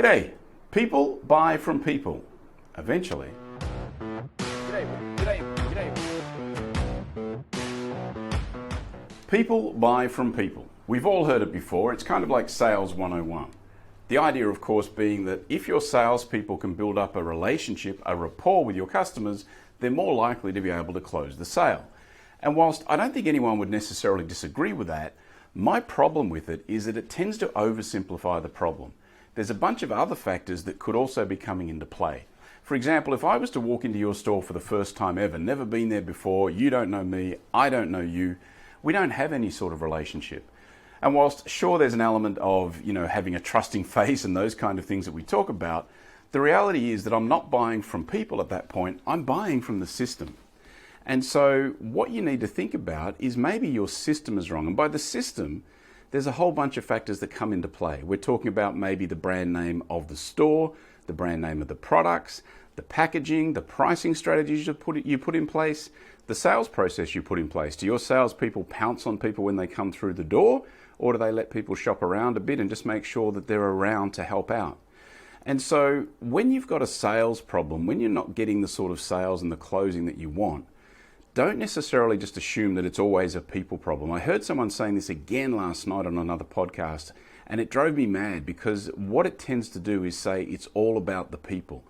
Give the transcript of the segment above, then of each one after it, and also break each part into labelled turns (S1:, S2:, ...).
S1: G'day. People buy from people. Eventually. People buy from people. We've all heard it before. It's kind of like sales 101. The idea, of course, being that if your salespeople can build up a relationship, a rapport with your customers, they're more likely to be able to close the sale. And whilst I don't think anyone would necessarily disagree with that, my problem with it is that it tends to oversimplify the problem. There's a bunch of other factors that could also be coming into play. For example, if I was to walk into your store for the first time ever, never been there before, you don't know me, I don't know you, we don't have any sort of relationship. And whilst sure there's an element of, having a trusting face and those kind of things that we talk about, the reality is that I'm not buying from people at that point, I'm buying from the system. And so what you need to think about is maybe your system is wrong. And by the system, there's a whole bunch of factors that come into play. We're talking about maybe the brand name of the store, the brand name of the products, the packaging, the pricing strategies you put in place, the sales process you put in place. Do your salespeople pounce on people when they come through the door, or do they let people shop around a bit and just make sure that they're around to help out? And so when you've got a sales problem, when you're not getting the sort of sales and the closing that you want, don't necessarily just assume that it's always a people problem. I heard someone saying this again last night on another podcast, and it drove me mad because what it tends to do is say it's all about the people.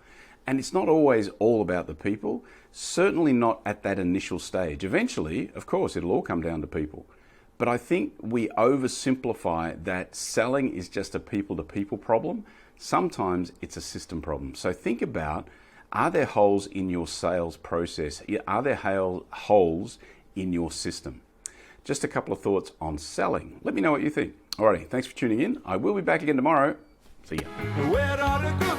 S1: And it's not always all about the people, certainly not at that initial stage. Eventually, of course, it'll all come down to people. But I think we oversimplify that selling is just a people-to-people problem. Sometimes it's a system problem. So think about, are there holes in your sales process? Are there holes in your system? Just a couple of thoughts on selling. Let me know what you think. Alrighty, thanks for tuning in. I will be back again tomorrow. See ya.